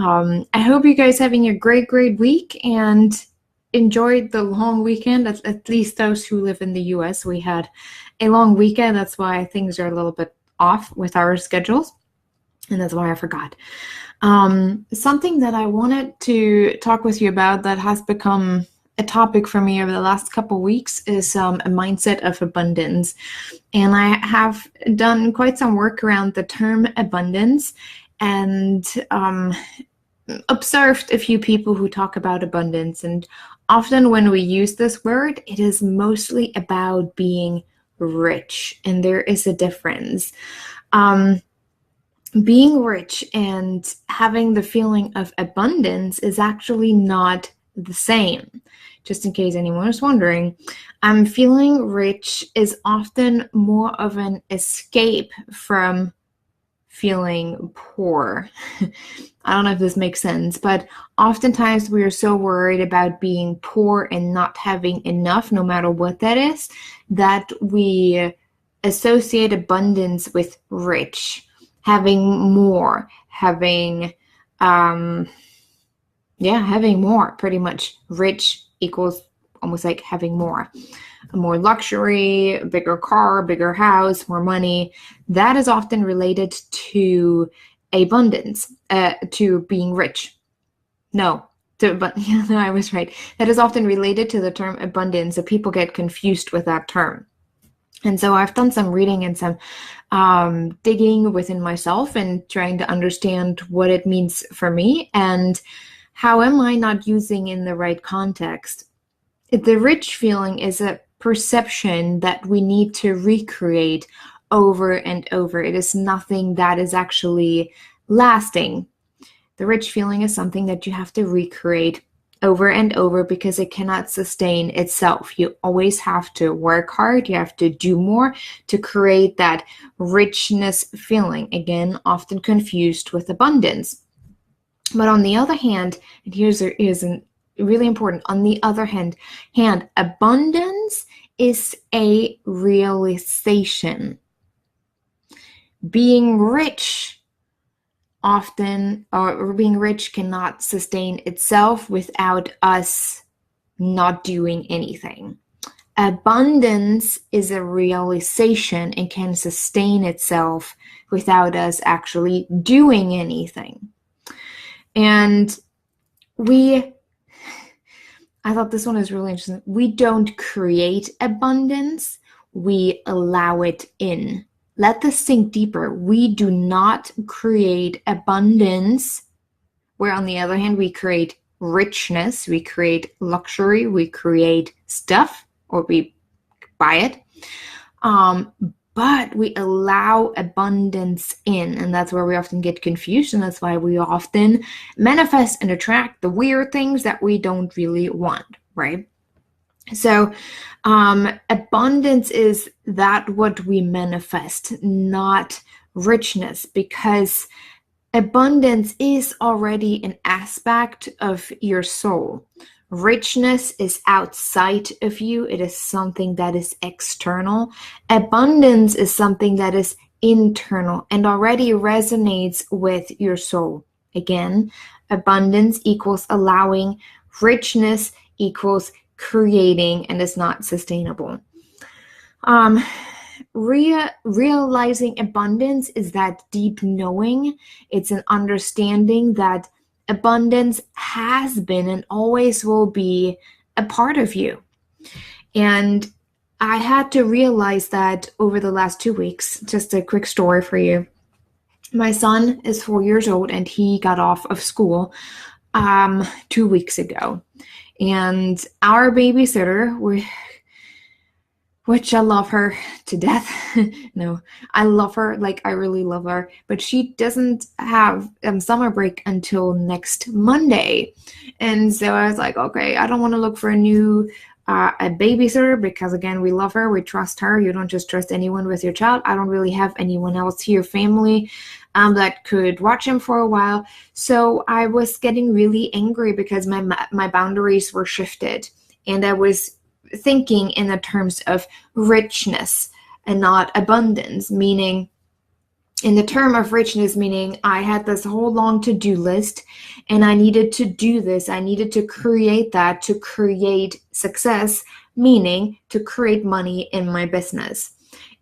I hope you guys having a great week and enjoyed the long weekend. At least those who live in the US, we had a long weekend. That's why things are a little bit off with our schedules, and that's why I forgot. Something that I wanted to talk with you about that has become a topic for me over the last couple of weeks is a mindset of abundance. And I have done quite some work around the term abundance and observed a few people who talk about abundance. And often when we use this word, it is mostly about being rich. And there is a difference. Being rich and having the feeling of abundance is actually not the same. Just in case anyone is wondering, feeling rich is often more of an escape from feeling poor. I don't know if this makes sense, but oftentimes we are so worried about being poor and not having enough, no matter what that is, that we associate abundance with rich. Having more, having more, pretty much. Rich equals almost like having more luxury, a bigger car, bigger house, more money. That is often related to abundance, to being rich. But I was right. That is often related to the term abundance, so people get confused with that term. And so I've done some reading and some digging within myself and trying to understand what it means for me and how am I not using in the right context. The rich feeling is a perception that we need to recreate over and over. It is nothing that is actually lasting. The rich feeling is something that you have to recreate over and over because it cannot sustain itself. You always have to work hard. You have to do more to create that richness feeling. Again, often confused with abundance. But on the other hand, and here's really important, on the other hand, abundance is a realization. Being rich being rich cannot sustain itself without us not doing anything. Abundance is a realization and can sustain itself without us actually doing anything. And I thought this one is really interesting. We don't create abundance, we allow it in. Let this sink deeper. We do not create abundance, where on the other hand, we create richness, we create luxury, we create stuff, or we buy it. But we allow abundance in, and that's where we often get confused, and that's why we often manifest and attract the weird things that we don't really want, right? So abundance is that what we manifest, not richness, because abundance is already an aspect of your soul. Richness is outside of you. It is something that is external. Abundance is something that is internal and already resonates with your soul. Again, abundance equals allowing, richness equals creating, and is not sustainable. Realizing abundance is that deep knowing. It's an understanding that abundance has been and always will be a part of you. And I had to realize that over the last 2 weeks. Just a quick story for you. My son is 4 years old and he got off of school 2 weeks ago. And our babysitter, which I love her to death. No, I love her, like I really love her, but she doesn't have summer break until next Monday. And so I was like, okay, I don't want to look for a new a babysitter because, again, we love her, we trust her. You don't just trust anyone with your child. I don't really have anyone else here, family, that could watch him for a while. So I was getting really angry because my boundaries were shifted, and I was thinking in the terms of richness and not abundance, meaning in the term of richness, meaning I had this whole long to-do list and I needed to do this. I needed to create that to create success, meaning to create money in my business.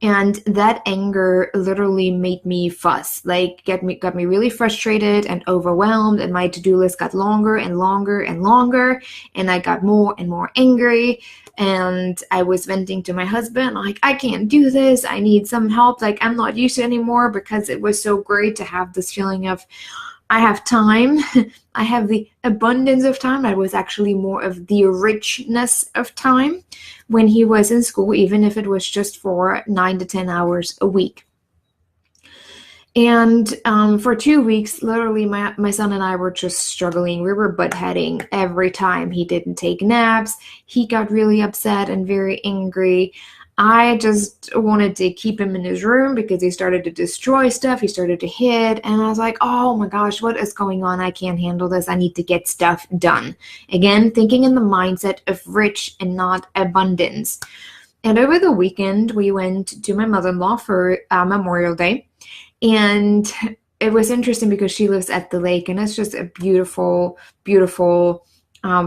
And that anger literally made me fuss, like got me really frustrated and overwhelmed, and my to-do list got longer and longer and longer, and I got more and more angry. And I was venting to my husband, like, I can't do this, I need some help, like I'm not used to it anymore, because it was so great to have this feeling of I have time. I have the abundance of time. I was actually more of the richness of time when he was in school, even if it was just for 9 to 10 hours a week. And for 2 weeks, literally, my son and I were just struggling. We were butt heading every time. He didn't take naps. He got really upset and very angry. I just wanted to keep him in his room because he started to destroy stuff. He started to hit. And I was like, oh my gosh, what is going on? I can't handle this. I need to get stuff done. Again, thinking in the mindset of rich and not abundance. And over the weekend, we went to my mother-in-law for Memorial Day. And it was interesting because she lives at the lake, and it's just a beautiful, beautiful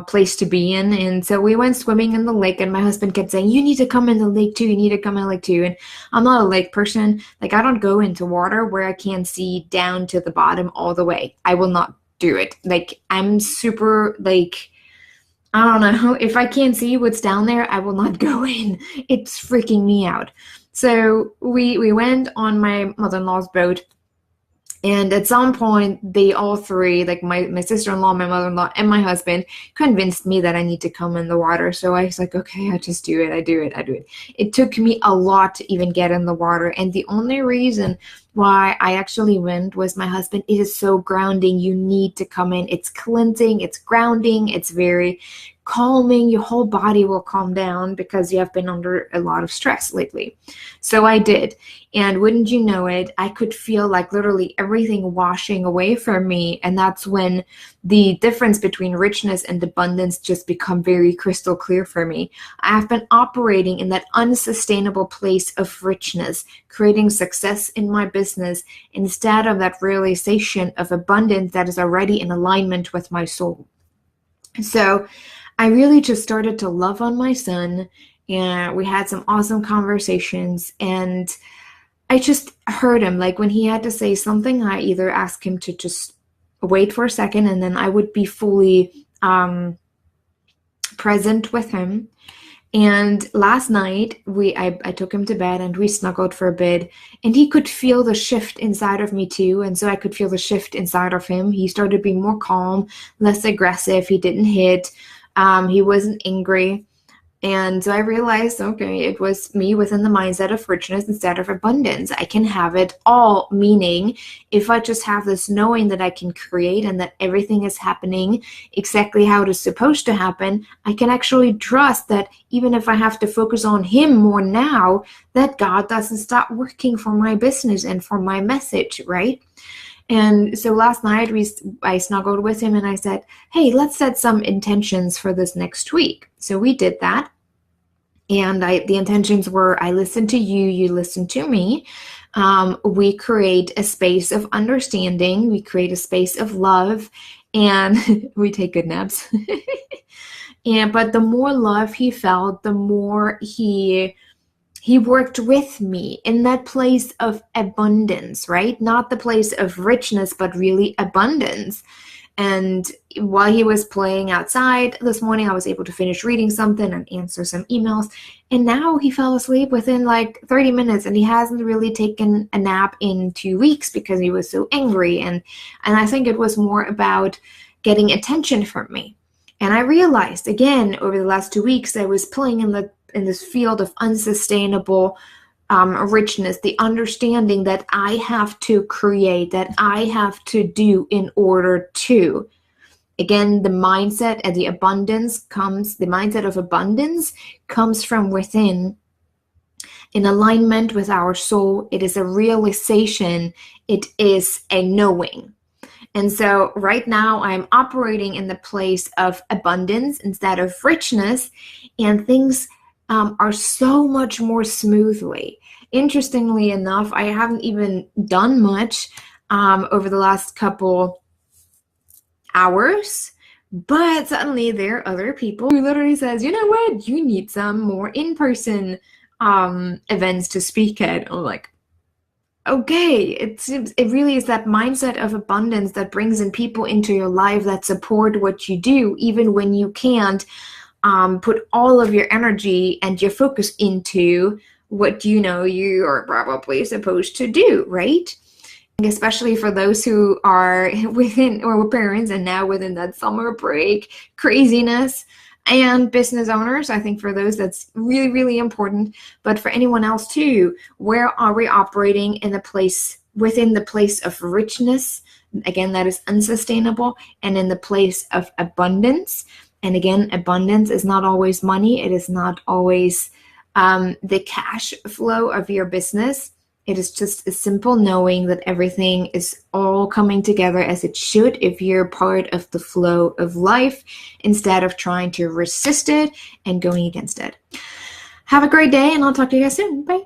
place to be in. And so we went swimming in the lake, and my husband kept saying, you need to come in the lake too, you need to come in the lake too. And I'm not a lake person. Like, I don't go into water where I can't see down to the bottom all the way. I will not do it. Like, I'm super, like, I don't know, if I can't see what's down there, I will not go in. It's freaking me out. So we went on my mother-in-law's boat. And at some point, they all three, like my sister-in-law, my mother-in-law, and my husband, convinced me that I need to come in the water. So I was like, okay, I just do it. I do it. It took me a lot to even get in the water. And the only reason why I actually went was my husband. It is so grounding. You need to come in. It's cleansing. It's grounding. It's very calming. Your whole body will calm down because you have been under a lot of stress lately. So I did. And wouldn't you know it, I could feel like literally everything washing away from me. And that's when the difference between richness and abundance just become very crystal clear for me. I have been operating in that unsustainable place of richness, creating success in my business instead of that realization of abundance that is already in alignment with my soul. So I really just started to love on my son, and we had some awesome conversations, and I just heard him. Like, when he had to say something, I either asked him to just wait for a second, and then I would be fully present with him. And last night, I took him to bed, and we snuggled for a bit, and he could feel the shift inside of me too, and so I could feel the shift inside of him. He started being more calm, less aggressive. He didn't hit. He wasn't angry. And so I realized, okay, it was me within the mindset of richness instead of abundance. I can have it all, meaning if I just have this knowing that I can create and that everything is happening exactly how it is supposed to happen, I can actually trust that even if I have to focus on him more now, that God doesn't stop working for my business and for my message, right? And so last night I snuggled with him and I said, hey, let's set some intentions for this next week. So we did that. And the intentions were, I listen to you, you listen to me. We create a space of understanding. We create a space of love, and we take good naps. But the more love he felt, the more he worked with me in that place of abundance, right? Not the place of richness, but really abundance. And while he was playing outside this morning, I was able to finish reading something and answer some emails. And now he fell asleep within like 30 minutes, and he hasn't really taken a nap in 2 weeks because he was so angry. And I think it was more about getting attention from me. And I realized, again, over the last 2 weeks, I was playing in this field of unsustainable richness, the understanding that I have to create, that I have to do in order to. Again, the mindset and the mindset of abundance comes from within, in alignment with our soul. It is a realization. It is a knowing. And so right now I'm operating in the place of abundance instead of richness, and things are so much more smoothly. Interestingly enough, I haven't even done much over the last couple hours, but suddenly there are other people who literally says, you know what, you need some more in-person events to speak at. I'm like, okay, it really is that mindset of abundance that brings in people into your life that support what you do, even when you can't put all of your energy and your focus into what you know you are probably supposed to do, right? Especially for those who are within or were parents and now within that summer break craziness, and business owners, I think for those that's really, really important. But for anyone else too, where are we operating in the place, within the place of richness, again, that is unsustainable, and in the place of abundance? And again, abundance is not always money. It is not always the cash flow of your business. It is just a simple knowing that everything is all coming together as it should if you're part of the flow of life, instead of trying to resist it and going against it. Have a great day, and I'll talk to you guys soon. Bye.